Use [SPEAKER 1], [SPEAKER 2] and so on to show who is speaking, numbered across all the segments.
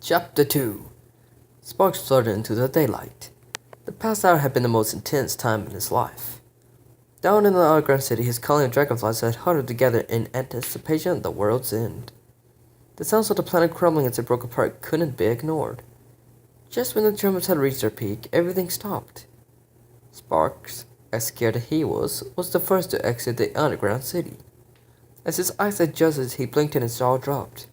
[SPEAKER 1] Chapter 2. Sparks flooded into the daylight. The past hour had been the most intense time in his life. Down in the underground city, his colony of dragonflies had huddled together in anticipation of the world's end. The sounds of the planet crumbling as it broke apart couldn't be ignored. Just when the Germans had reached their peak, everything stopped. Sparks, as scared as he was the first to exit the underground city. As his eyes adjusted, he blinked and his jaw dropped.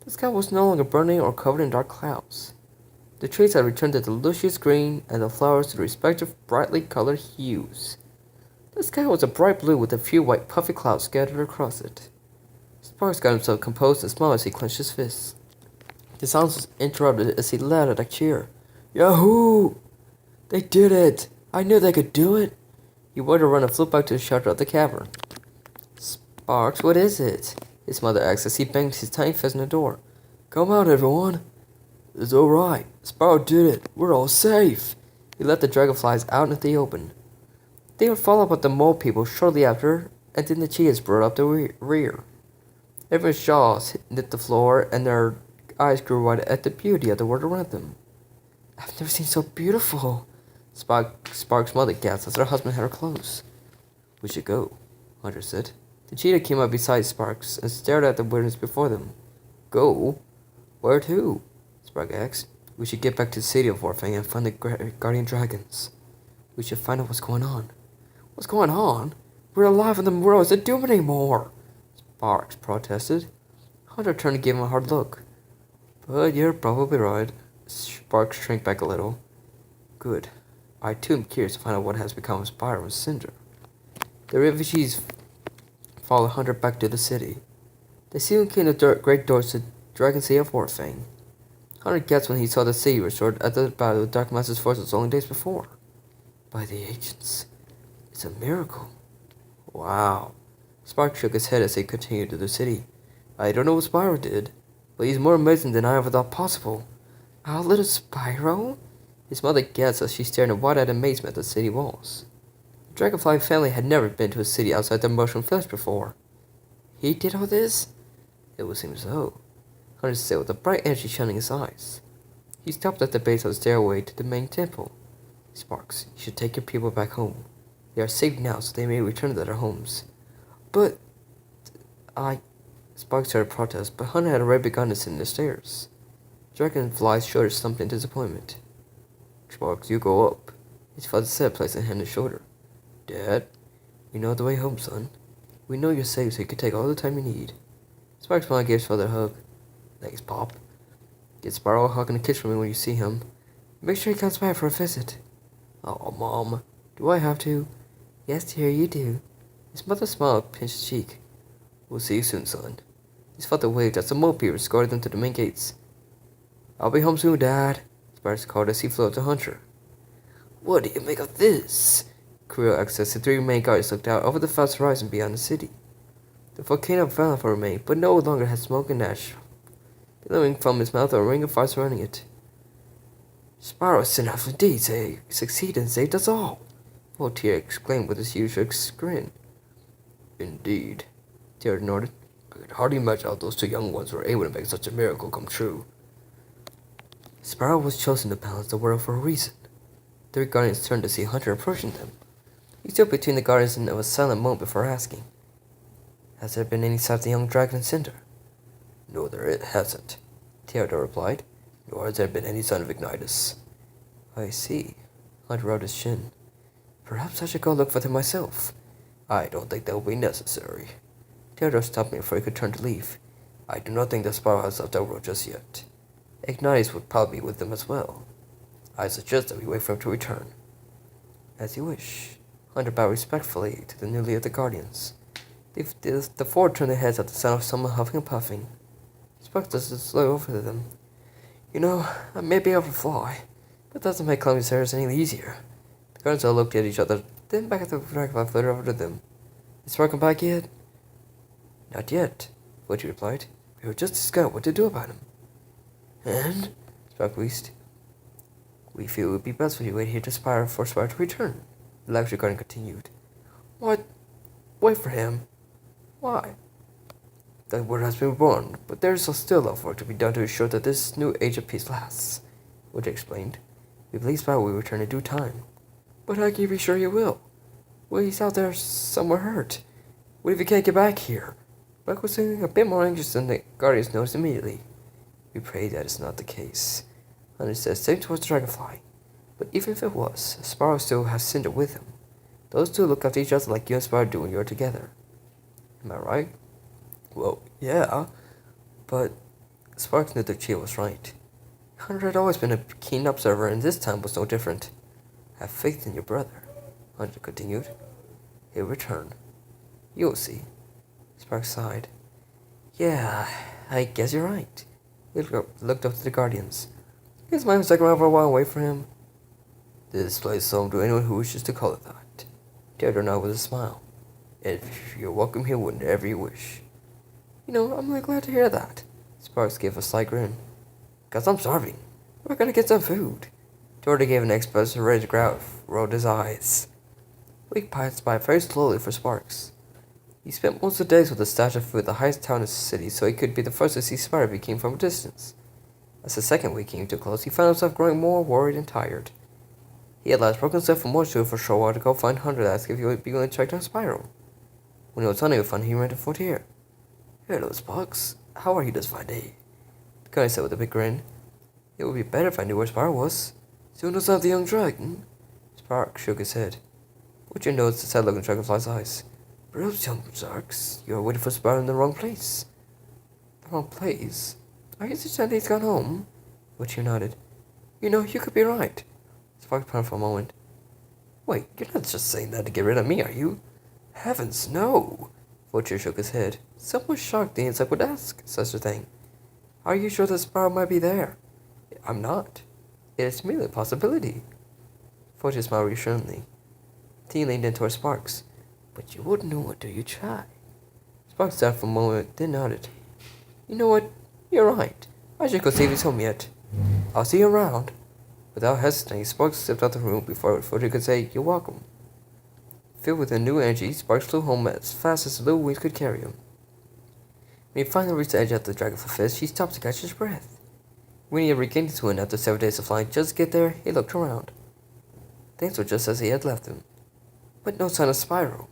[SPEAKER 1] The sky was no longer burning or covered in dark clouds. The trees had returned to the luscious green and the flowers to their respective brightly colored hues. The sky was a bright blue with a few white puffy clouds scattered across it. Sparks got himself composed and smiled as he clenched his fists. The sound was interrupted as he let out a cheer. Yahoo! They did it! I knew they could do it! He wanted to run and flew back to the shelter of the cavern. Sparks, what is it? His mother asked as he banged his tiny fist on the door. Come out, everyone. It's all right. Spyro did it. We're all safe. He let the dragonflies out into the open. They would follow up with the mole people shortly after, and then the cheetahs brought up the rear. Everyone's jaws hit the floor, and their eyes grew wide at the beauty of the world around them. I've never seen so beautiful. Sparks' mother gasped as her husband had her close. We should go, Hunter said. The cheetah came up beside Sparks and stared at the wilderness before them. Go? Where to? Sparks asked. We should get back to the city of Orphan and find the guardian dragons. We should find out what's going on. What's going on? We're alive and the world isn't doomed anymore, Sparks protested. Hunter turned and gave him a hard look. But you're probably right. Sparks shrank back a little. Good. I too am curious to find out what has become of Spyro and Cinder. The refugees followed Hunter back to the city. They soon came to the great doors to Dragon City of Orfang. Hunter gasped when he saw the city restored after the battle with Dark Master's forces only days before. By the agents. It's a miracle. Wow. Spark shook his head as they continued to the city. I don't know what Spyro did, but he's more amazing than I ever thought possible. Our little Spyro? His mother gasped as she stared in wide-eyed amazement at the city walls. The Dragonfly family had never been to a city outside their mushroom village before. He did all this? It would seem so. Hunter said with a bright energy shining in his eyes. He stopped at the base of the stairway to the main temple. Sparks, you should take your people back home. They are safe now, so they may return to their homes. But Sparks started to protest, but Hunter had already begun to ascend the stairs. Dragonfly's shoulders slumped in disappointment. Sparks, you go up. His father said, placing a hand on his shoulder. Dad, we know the way home, son. We know you're safe, so you can take all the time you need. Sparks finally gave his father a hug. Thanks, Pop. Get Spyro a hug and a kiss from me when you see him. Make sure he comes by for a visit. Oh, Mom. Do I have to? Yes, dear, you do. His mother smiled and pinched his cheek. We'll see you soon, son. His father waved as the mole people escorted them to the main gates. I'll be home soon, Dad, Sparks called as he flew up to Hunter. What do you make of this? Creel asked as the three main guards looked out over the vast horizon beyond the city. The volcano of Valentine remained, but no longer had smoke and ash billowing from its mouth or a ring of fire surrounding it. Spyro sent out indeed, they succeeded and saved us all, Voltaire exclaimed with his usual grin. Indeed, Terra nodded. I could hardly imagine how those two young ones were able to make such a miracle come true. Spyro was chosen to balance the world for a reason. The three guardians turned to see Hunter approaching them. He stood between the guardians and there was a silent moment before asking, Has there been any sight of the young dragon Cinder? No, there hasn't, Theodore replied, nor has there been any sign of Ignitus. I see. Hunter rubbed his chin. Perhaps I should go look for them myself. I don't think that will be necessary. Theodore stopped me before he could turn to leave. I do not think that Spyro has left our world just yet. Ignitus would probably be with them as well. I suggest that we wait for him to return. As you wish. Hunter bowed respectfully to the newly elected guardians. The four turned their heads at the sound of someone huffing and puffing. Sparks stood slowly over to them. You know, I may be able to fly, but that doesn't make climbing stairs any easier. The guardians all looked at each other, then back at the dragonfly floated over to them. Is Spark come back yet? Not yet, Woody replied. We were just discussing what to do about him. And? Spark wheezed. We feel it would be best for you to wait here to for Spyro to return. The luxury guardian continued. What? Wait for him? Why? That word has been reborn, but there is still a lot of work to be done to ensure that this new age of peace lasts, Woody explained. We believe Spyro will return in due time. But how can you be sure he will? Well, he's out there somewhere hurt. What if he can't get back here? Buck was feeling a bit more anxious than the Guardians noticed immediately. We pray that is not the case. Hunter said, stepping towards the dragonfly. But even if it was, Spyro still has Cinder with him. Those two look after each other like you and Spyro do when you're together. Am I right? Well, yeah. But Sparks knew that Chia was right. Hunter had always been a keen observer, and this time was no different. Have faith in your brother, Hunter continued. He'll return. You'll see. Sparks sighed. Yeah, I guess you're right. He looked up to the Guardians. His mind was stuck around for a while, wait for him. This place is home to anyone who wishes to call it that. Theodore nodded with a smile. And you're welcome here whenever you wish. You know, I'm really glad to hear that. Sparks gave a slight grin. 'Cause I'm starving. We're gonna get some food. Theodore gave an expression ready to grab, rolled his eyes. Week passed by very slowly for Sparks. He spent most of the days with the stash of food at the highest town in the city so he could be the first to see Spyro if he came from a distance. As the second week came too close, he found himself growing more worried and tired. He had last broken himself from more sugar for a short while to go find Hunter to ask if he would be willing to track down Spyro. When he was unable to find him, he ran to Fortier. Hello, Sparks. How are you this fine day? The guy said with a big grin. It would be better if I knew where Spyro was. Still no sign of the young dragon? Sparks shook his head. Fortier noticed the sad look in Dragonfly's eyes. Perhaps, young Sparks, you are waiting for Spyro in the wrong place. The wrong place? Are you suggesting he's gone home? Fortier nodded. You know, you could be right. Sparks pondered for a moment. Wait, you're not just saying that to get rid of me, are you? Heavens, no! Fortier shook his head. Somewhat shocked the insect would ask such a thing. Are you sure that Spyro might be there? I'm not. It is merely a possibility. Fortier smiled reassuringly. He leaned in toward Sparks. But you wouldn't know until you try. Sparks stopped for a moment, then nodded. You know what? You're right. I should go see if he's home yet. I'll see you around. Without hesitating, Sparks stepped out of the room before Fortier could say, You're welcome. Filled with a new energy, Sparks flew home as fast as the little wings could carry him. When he finally reached the edge of the dragonfly fist, he stopped to catch his breath. When he had regained his wind after several days of flying, just to get there, he looked around. Things were just as he had left them. But no sign of Spyro.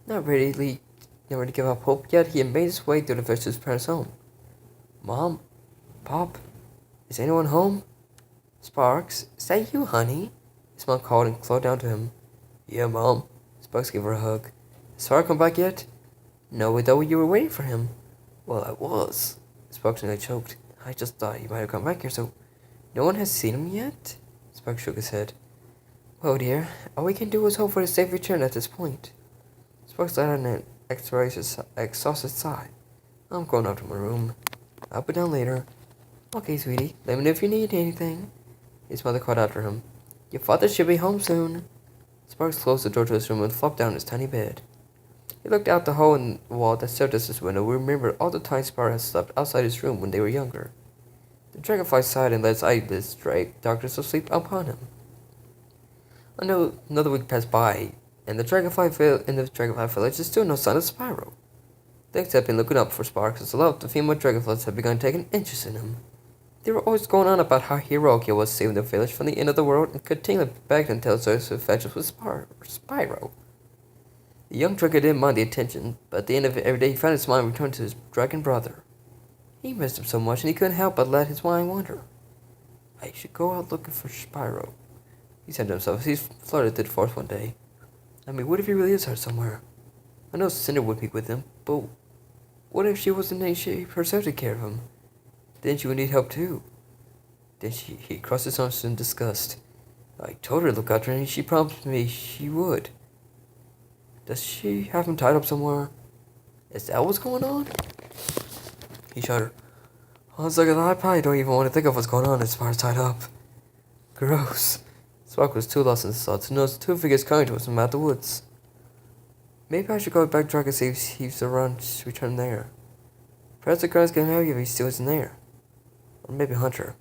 [SPEAKER 1] Not ready to give up hope yet, he had made his way through the village to his parents' home. Mom? Pop? Is anyone home? Sparks, is that you, honey? His mom called and clawed down to him. Yeah, Mom. Sparks gave her a hug. Has Spyro come back yet? No, we thought you were waiting for him. Well, I was. Sparks nearly choked. I just thought he might have come back here, so... No one has seen him yet? Sparks shook his head. Well, dear, all we can do is hope for his safe return at this point. Sparks let out an exhausted sigh. I'm going up to my room. I'll be down later. Okay, sweetie. Let me know if you need anything. His mother called after him. Your father should be home soon. Sparks closed the door to his room and flopped down in his tiny bed. He looked out the hole in the wall that served as his window and remembered all the times Spyro had slept outside his room when they were younger. The dragonfly sighed and let its eyelids drape darkness of sleep upon him. Another week passed by, and in the dragonfly village is still no sign of Spyro. Things had been looking up for Sparks as a lot of the female dragonflies had begun taking interest in him. They were always going on about how heroic he was saving the village from the end of the world and continually begged and tell stories of adventures with Spyro. The young dragon didn't mind the attention, but at the end of it every day he found his mind return to his dragon brother. He missed him so much and he couldn't help but let his mind wander. I should go out looking for Spyro, he said to himself as he floated through the forest one day. I mean, what if he really is hurt somewhere? I know Cinder would be with him, but what if she wasn't in shape herself to take care of him? Then she would need help too. Then he crossed his arms in disgust. I told her to look after him and she promised me she would. Does she have him tied up somewhere? Is that what's going on? He shuddered. One second, I probably don't even want to think of what's going on as far as tied up. Gross. Spark was too lost in his thoughts to notice two figures coming towards him out the woods. Maybe I should go back to and see if he's around to return there. Perhaps the guards can help you if he still isn't there. Or maybe Hunter.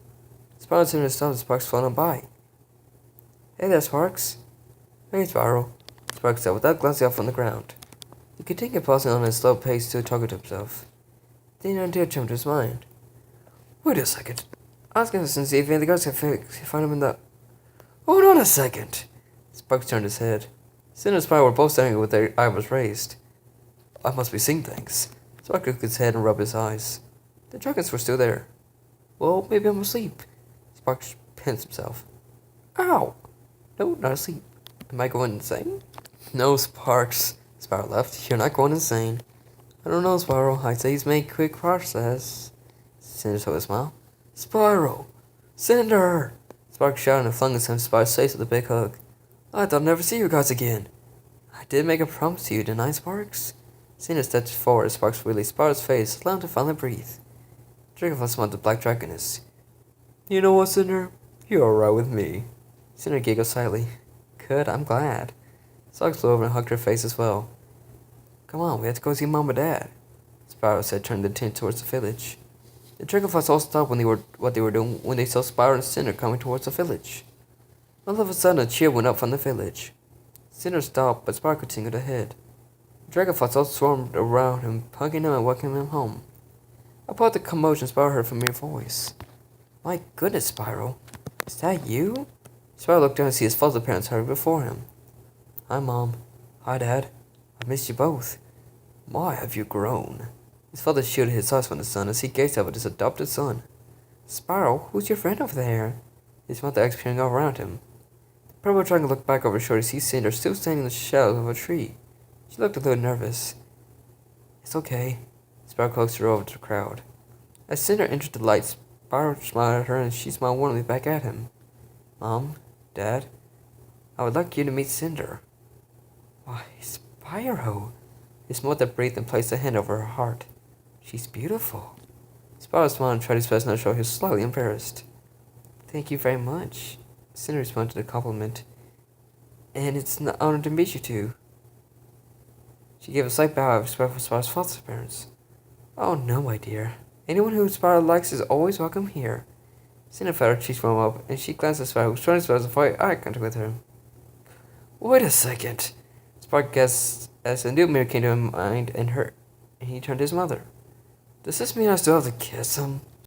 [SPEAKER 1] Sparks him to stop as Sparks floating by. Hey there, Sparks. Hey, Spyro. Sparks said without glancing off on the ground. He continued pausing on his slow pace to talk to himself. Then an idea jumped to his mind. Wait a second. Ask him and see if any of the guards can find him in the... Hold on a second. Sparks turned his head. Cinder and Spyro were both standing with their eyebrows raised. I must be seeing things. Spark shook his head and rubbed his eyes. The dragons were still there. Well, maybe I'm asleep. Spark pinched himself. Ow! No, not asleep. Am I going insane? No, Sparks. Spyro laughed. You're not going insane. I don't know, Spyro. I'd say he's made quick process. Cinder showed a smile. Spyro! Cinder! Spark shouted and flung his hand to Spyro's face with a big hug. I thought I'd never see you guys again. I did make a promise to you, didn't I, Sparks? Cinder stepped forward as Sparks released Spyro's face, allowing him to finally breathe. Dragonfly smiled at the black dragoness. You know what, Cinder? You're alright with me. Cinder giggled slightly. Good, I'm glad. Sparks flew over and hugged her face as well. Come on, we have to go see Mom and Dad, Spyro said, turning the tent towards the village. The dragonflies all stopped when they were doing when they saw Spyro and Cinder coming towards the village. All of a sudden, a cheer went up from the village. Cinder stopped, but Spyro continued ahead. The dragonflies all swarmed around him, hugging him and welcoming him home. About the commotion, Spyro heard a familiar voice. My goodness, Spyro. Is that you? Spyro looked down to see his foster parents hurry before him. Hi, Mom. Hi, Dad. I missed you both. My, have you grown? His father shielded his eyes from the sun as he gazed up at his adopted son. Spyro, who's your friend over there? His mother asked, peering all around him. The purple dragon looked back over his shoulder to see Cinder still standing in the shadows of a tree. She looked a little nervous. It's okay. Spyro coaxed her over to the crowd. As Cinder entered the light, Spyro smiled at her and she smiled warmly back at him. Mom, Dad, I would like you to meet Cinder. Why, Spyro! His mother breathed and placed a hand over her heart. She's beautiful. Spyro smiled and tried his best not to show he was slightly embarrassed. Thank you very much. Cinder responded to the compliment. And it's an honor to meet you two. She gave a slight bow of respect for Spyro's foster parents. Oh no, my dear. Anyone who Spyro likes is always welcome here. Cinder felt her cheeks warm up, and she glanced at Spyro, who was trying to avoid eye contact with her. Wait a second. Spyro guessed as a new mirror came to his mind and he turned to his mother. Does this mean I still have to kiss him?